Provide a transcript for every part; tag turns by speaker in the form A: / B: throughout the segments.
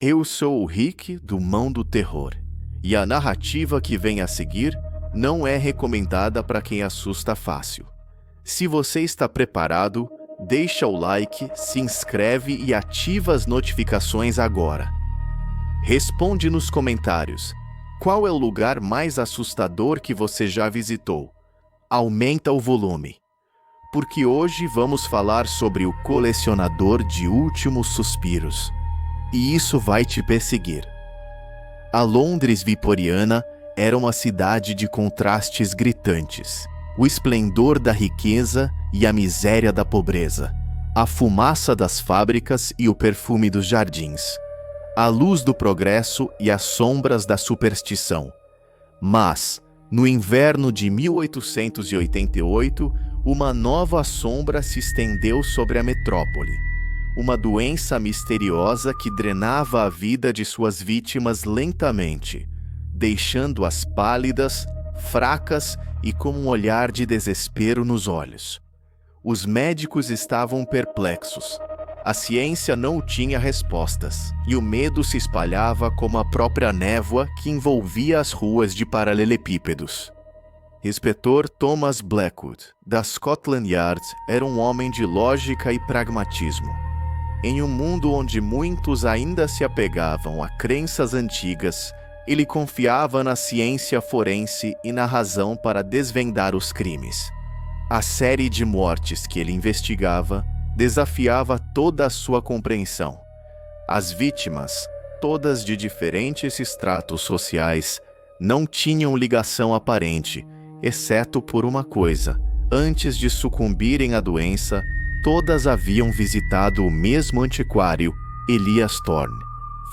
A: Eu sou o Rick do Mão do Terror, e a narrativa que vem a seguir não é recomendada para quem assusta fácil. Se você está preparado, deixa o like, se inscreve e ativa as notificações agora. Responde nos comentários, qual é o lugar mais assustador que você já visitou? Aumenta o volume, porque hoje vamos falar sobre o colecionador de últimos suspiros. E isso vai te perseguir. A Londres vitoriana era uma cidade de contrastes gritantes. O esplendor da riqueza e a miséria da pobreza. A fumaça das fábricas e o perfume dos jardins. A luz do progresso e as sombras da superstição. Mas, no inverno de 1888, uma nova sombra se estendeu sobre a metrópole. Uma doença misteriosa que drenava a vida de suas vítimas lentamente, deixando-as pálidas, fracas e com um olhar de desespero nos olhos. Os médicos estavam perplexos. A ciência não tinha respostas, e o medo se espalhava como a própria névoa que envolvia as ruas de paralelepípedos. Inspetor Thomas Blackwood, da Scotland Yard, era um homem de lógica e pragmatismo. Em um mundo onde muitos ainda se apegavam a crenças antigas, ele confiava na ciência forense e na razão para desvendar os crimes. A série de mortes que ele investigava desafiava toda a sua compreensão. As vítimas, todas de diferentes estratos sociais, não tinham ligação aparente, exceto por uma coisa: antes de sucumbirem à doença, todas haviam visitado o mesmo antiquário, Elias Thorne.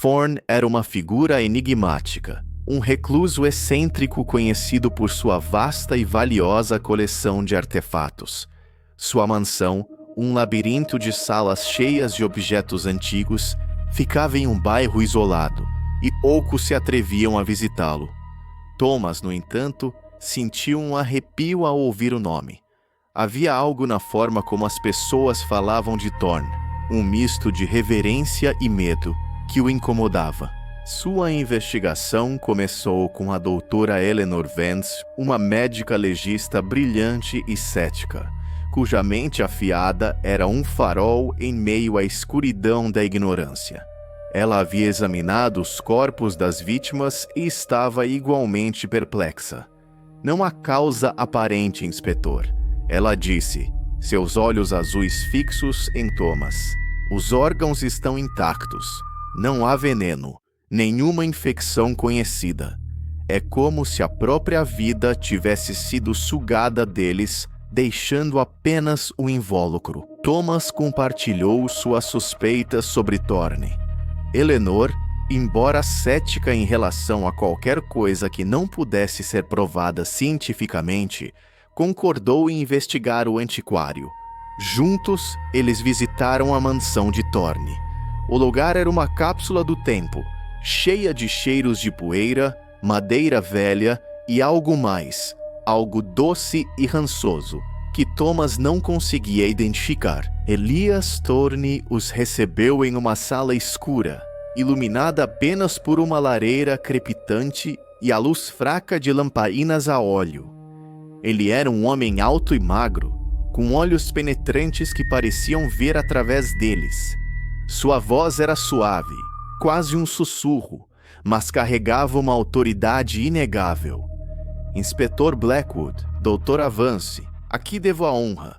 A: Thorne era uma figura enigmática, um recluso excêntrico conhecido por sua vasta e valiosa coleção de artefatos. Sua mansão, um labirinto de salas cheias de objetos antigos, ficava em um bairro isolado, e poucos se atreviam a visitá-lo. Thomas, no entanto, sentiu um arrepio ao ouvir o nome. Havia algo na forma como as pessoas falavam de Thorne, um misto de reverência e medo, que o incomodava. Sua investigação começou com a doutora Eleanor Vance, uma médica legista brilhante e cética, cuja mente afiada era um farol em meio à escuridão da ignorância. Ela havia examinado os corpos das vítimas e estava igualmente perplexa. Não há causa aparente, inspetor. Ela disse, seus olhos azuis fixos em Thomas. Os órgãos estão intactos. Não há veneno, nenhuma infecção conhecida. É como se a própria vida tivesse sido sugada deles, deixando apenas o invólucro. Thomas compartilhou suas suspeitas sobre Thorne. Eleanor, embora cética em relação a qualquer coisa que não pudesse ser provada cientificamente, concordou em investigar o antiquário. Juntos, eles visitaram a mansão de Thorne. O lugar era uma cápsula do tempo, cheia de cheiros de poeira, madeira velha e algo mais, algo doce e rançoso, que Thomas não conseguia identificar. Elias Thorne os recebeu em uma sala escura, iluminada apenas por uma lareira crepitante e a luz fraca de lamparinas a óleo. Ele era um homem alto e magro, com olhos penetrantes que pareciam ver através deles. Sua voz era suave, quase um sussurro, mas carregava uma autoridade inegável. Inspetor Blackwood, doutora Vance, aqui devo a honra.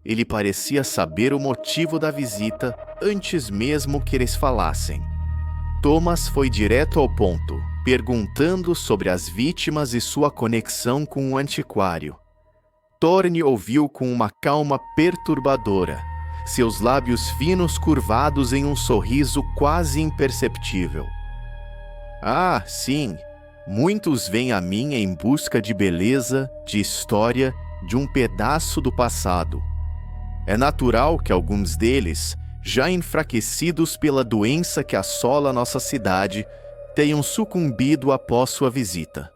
A: Ele parecia saber o motivo da visita antes mesmo que eles falassem. Thomas foi direto ao ponto, perguntando sobre as vítimas e sua conexão com o antiquário. Thorne ouviu com uma calma perturbadora, seus lábios finos curvados em um sorriso quase imperceptível. Ah, sim, muitos vêm a mim em busca de beleza, de história, de um pedaço do passado. É natural que alguns deles, já enfraquecidos pela doença que assola nossa cidade, tenham sucumbido após sua visita.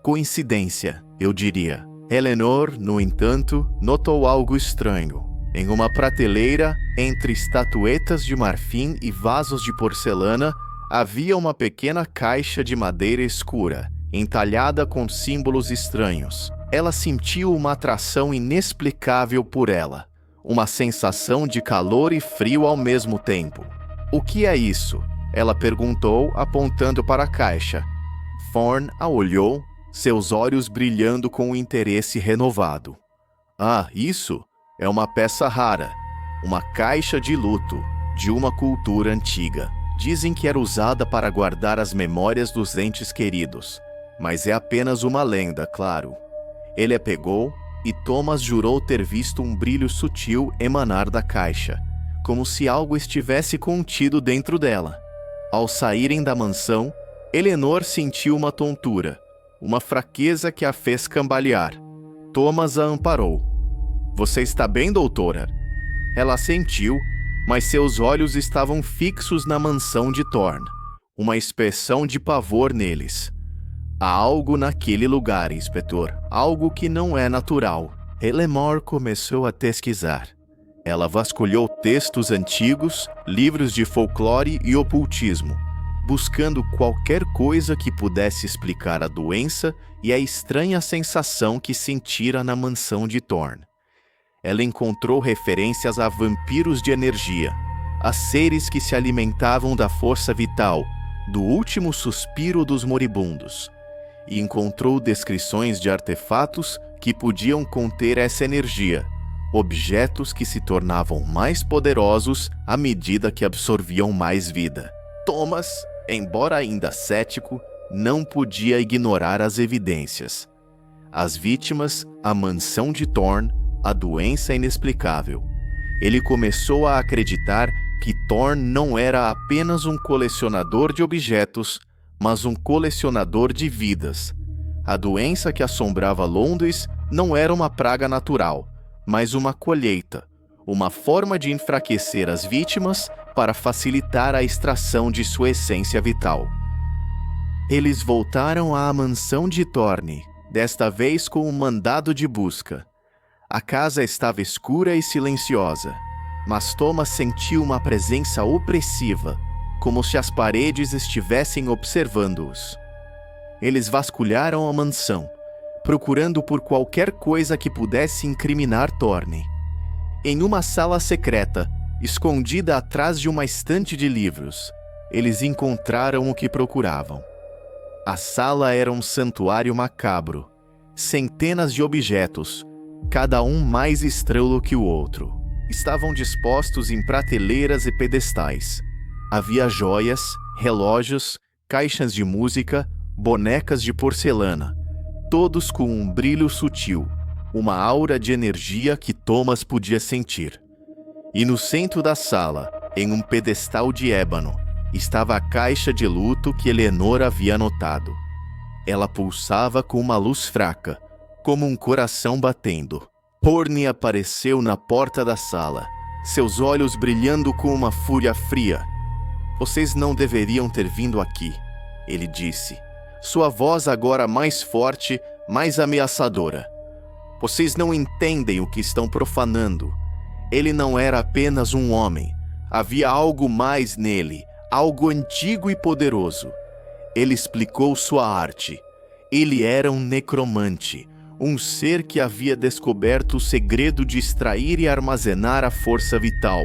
A: Coincidência, eu diria. Eleanor, no entanto, notou algo estranho. Em uma prateleira, entre estatuetas de marfim e vasos de porcelana, Havia uma pequena caixa de madeira escura, entalhada com símbolos estranhos. Ela sentiu uma atração inexplicável por ela, uma sensação de calor e frio ao mesmo tempo. "O que é isso?" ela perguntou, apontando para a caixa. Thorne a olhou, seus olhos brilhando com um interesse renovado. "Ah, isso é uma peça rara, uma caixa de luto, de uma cultura antiga. Dizem que era usada para guardar as memórias dos entes queridos, mas é apenas uma lenda, claro." Ele a pegou e Thomas jurou ter visto um brilho sutil emanar da caixa, como se algo estivesse contido dentro dela. Ao saírem da mansão, Eleanor sentiu uma tontura, uma fraqueza que a fez cambalear. Thomas a amparou. "Você está bem, doutora?" Ela assentiu, mas seus olhos estavam fixos na mansão de Thorne, uma expressão de pavor neles. "Há algo naquele lugar, inspetor, algo que não é natural." Eleanor começou a pesquisar. Ela vasculhou textos antigos, livros de folclore e ocultismo, buscando qualquer coisa que pudesse explicar a doença e a estranha sensação que sentira na mansão de Thorne. Ela encontrou referências a vampiros de energia, a seres que se alimentavam da força vital, do último suspiro dos moribundos, e encontrou descrições de artefatos que podiam conter essa energia, objetos que se tornavam mais poderosos à medida que absorviam mais vida. Thomas, embora ainda cético, não podia ignorar as evidências. As vítimas, a mansão de Thorne, a doença inexplicável. Ele começou a acreditar que Thorne não era apenas um colecionador de objetos, mas um colecionador de vidas. A doença que assombrava Londres não era uma praga natural, mas uma colheita, uma forma de enfraquecer as vítimas para facilitar a extração de sua essência vital. Eles voltaram à mansão de Thorne, desta vez com um mandado de busca. A casa estava escura e silenciosa, mas Thomas sentiu uma presença opressiva, como se as paredes estivessem observando-os. Eles vasculharam a mansão, procurando por qualquer coisa que pudesse incriminar Thorne. Em uma sala secreta, escondida atrás de uma estante de livros, eles encontraram o que procuravam. A sala era um santuário macabro. Centenas de objetos, cada um mais estranho que o outro, estavam dispostos em prateleiras e pedestais. Havia joias, relógios, caixas de música, bonecas de porcelana, todos com um brilho sutil, uma aura de energia que Thomas podia sentir. E no centro da sala, em um pedestal de ébano, estava a caixa de luto que Eleanor havia notado. Ela pulsava com uma luz fraca, como um coração batendo. Thorne apareceu na porta da sala, seus olhos brilhando com uma fúria fria. "Vocês não deveriam ter vindo aqui", ele disse, sua voz agora mais forte, mais ameaçadora. "Vocês não entendem o que estão profanando. Ele não era apenas um homem. Havia algo mais nele, algo antigo e poderoso." Ele explicou sua arte. Ele era um necromante, um ser que havia descoberto o segredo de extrair e armazenar a força vital,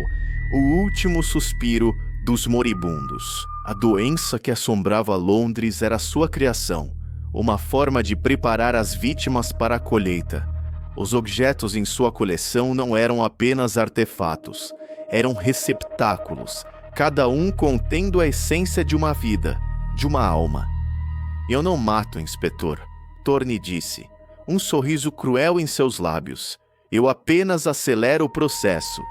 A: o último suspiro dos moribundos. A doença que assombrava Londres era sua criação, uma forma de preparar as vítimas para a colheita. Os objetos em sua coleção não eram apenas artefatos, eram receptáculos, cada um contendo a essência de uma vida, de uma alma. "Eu não mato, inspetor", Thorne disse, um sorriso cruel em seus lábios. "Eu apenas acelero o processo,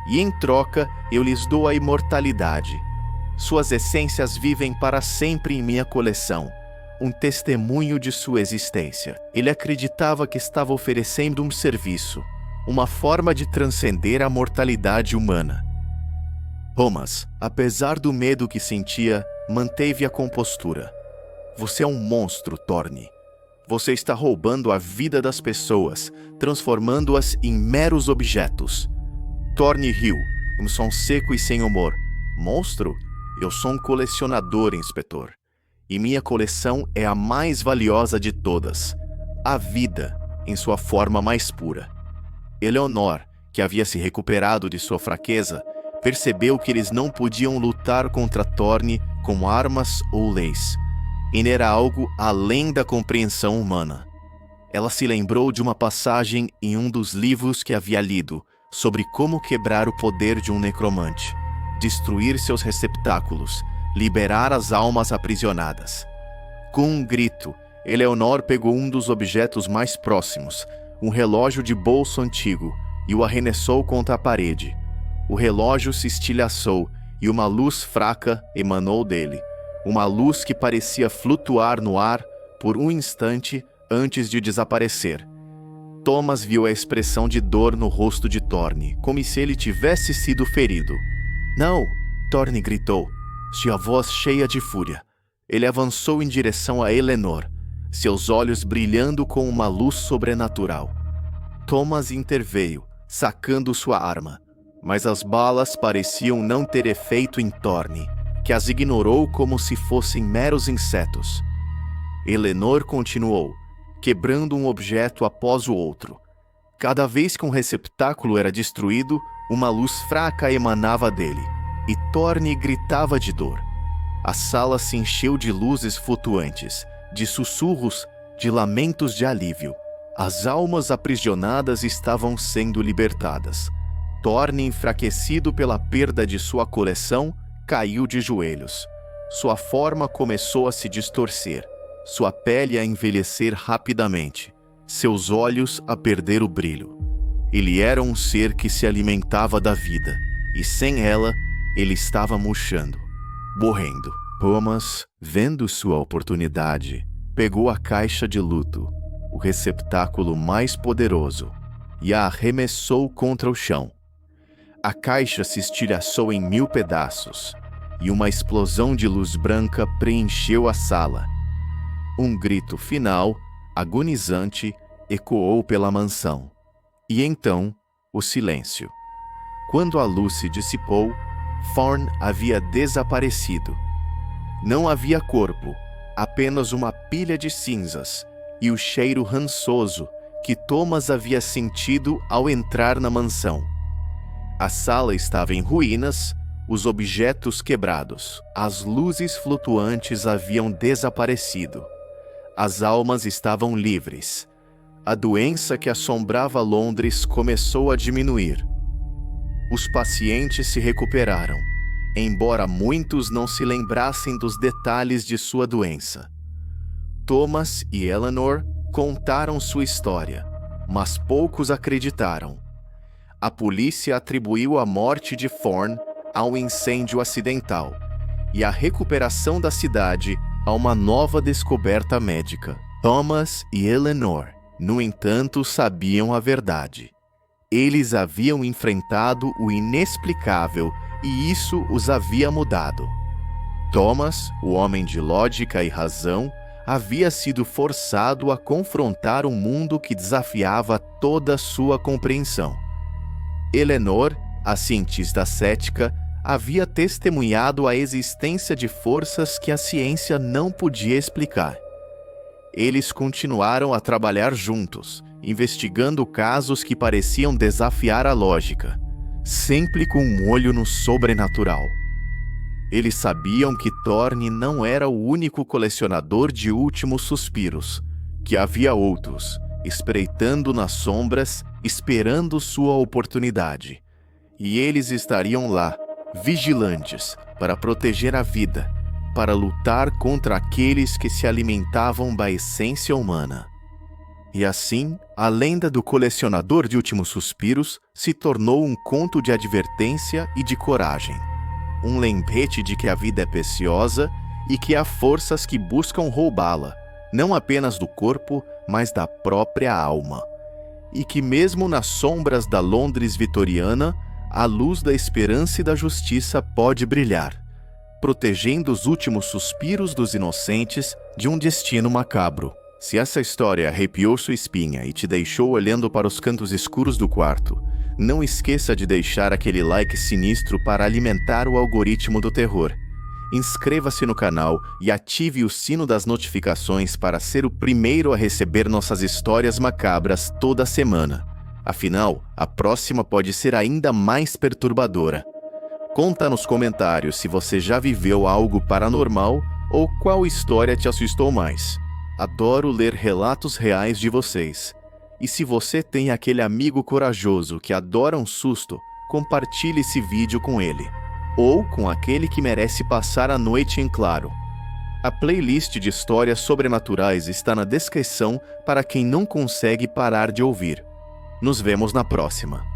A: e em troca eu lhes dou a imortalidade. Suas essências vivem para sempre em minha coleção, um testemunho de sua existência." Ele acreditava que estava oferecendo um serviço, uma forma de transcender a mortalidade humana. Thomas, apesar do medo que sentia, manteve a compostura. "Você é um monstro, Thorne. Você está roubando a vida das pessoas, transformando-as em meros objetos." Thorne riu, um som seco e sem humor. "Monstro? Eu sou um colecionador, inspetor. E minha coleção é a mais valiosa de todas. A vida, em sua forma mais pura. Eleanor, que havia se recuperado de sua fraqueza, percebeu que eles não podiam lutar contra Thorne com armas ou leis. E era algo além da compreensão humana. Ela se lembrou de uma passagem em um dos livros que havia lido sobre como quebrar o poder de um necromante, destruir seus receptáculos, liberar as almas aprisionadas. Com um grito, Eleanor pegou um dos objetos mais próximos, um relógio de bolso antigo, e o arremessou contra a parede. O relógio se estilhaçou e uma luz fraca emanou dele, uma luz que parecia flutuar no ar por um instante antes de desaparecer. Thomas viu a expressão de dor no rosto de Thorne, como se ele tivesse sido ferido. "Não!" Thorne gritou, sua voz cheia de fúria. Ele avançou em direção a Eleanor, seus olhos brilhando com uma luz sobrenatural. Thomas interveio, sacando sua arma, mas as balas pareciam não ter efeito em Thorne, que as ignorou como se fossem meros insetos. Eleanor continuou, quebrando um objeto após o outro. Cada vez que um receptáculo era destruído, uma luz fraca emanava dele, e Thorne gritava de dor. A sala se encheu de luzes flutuantes, de sussurros, de lamentos de alívio. As almas aprisionadas estavam sendo libertadas. Thorne, enfraquecido pela perda de sua coleção, caiu de joelhos. Sua forma começou a se distorcer, sua pele a envelhecer rapidamente, seus olhos a perder o brilho. Ele era um ser que se alimentava da vida, e sem ela, ele estava murchando, morrendo. Thomas, vendo sua oportunidade, pegou a caixa de luto, o receptáculo mais poderoso, e a arremessou contra o chão. A caixa se estilhaçou em 1000 pedaços, e uma explosão de luz branca preencheu a sala. Um grito final, agonizante, ecoou pela mansão. E então, o silêncio. Quando a luz se dissipou, Thorne havia desaparecido. Não havia corpo, apenas uma pilha de cinzas e o cheiro rançoso que Thomas havia sentido ao entrar na mansão. A sala estava em ruínas, os objetos quebrados, as luzes flutuantes haviam desaparecido. As almas estavam livres. A doença que assombrava Londres começou a diminuir. Os pacientes se recuperaram, embora muitos não se lembrassem dos detalhes de sua doença. Thomas e Eleanor contaram sua história, mas poucos acreditaram. A polícia atribuiu a morte de Thorne ao incêndio acidental e a recuperação da cidade a uma nova descoberta médica. Thomas e Eleanor, no entanto, sabiam a verdade. Eles haviam enfrentado o inexplicável e isso os havia mudado. Thomas, o homem de lógica e razão, havia sido forçado a confrontar um mundo que desafiava toda sua compreensão. Eleanor, a cientista cética, havia testemunhado a existência de forças que a ciência não podia explicar. Eles continuaram a trabalhar juntos, investigando casos que pareciam desafiar a lógica, sempre com um olho no sobrenatural. Eles sabiam que Thorne não era o único colecionador de últimos suspiros, que havia outros, espreitando nas sombras, esperando sua oportunidade. E eles estariam lá, vigilantes, para proteger a vida, para lutar contra aqueles que se alimentavam da essência humana. E assim, a lenda do colecionador de últimos suspiros se tornou um conto de advertência e de coragem. Um lembrete de que a vida é preciosa e que há forças que buscam roubá-la, não apenas do corpo, mas da própria alma. E que mesmo nas sombras da Londres vitoriana, a luz da esperança e da justiça pode brilhar, protegendo os últimos suspiros dos inocentes de um destino macabro. Se essa história arrepiou sua espinha e te deixou olhando para os cantos escuros do quarto, não esqueça de deixar aquele like sinistro para alimentar o algoritmo do terror. inscreva-se no canal e ative o sino das notificações para ser o primeiro a receber nossas histórias macabras toda semana. Afinal, a próxima pode ser ainda mais perturbadora. Conta nos comentários se você já viveu algo paranormal ou qual história te assustou mais. Adoro ler relatos reais de vocês. E se você tem aquele amigo corajoso que adora um susto, compartilhe esse vídeo com ele. Ou com aquele que merece passar a noite em claro. A playlist de histórias sobrenaturais está na descrição para quem não consegue parar de ouvir. Nos vemos na próxima.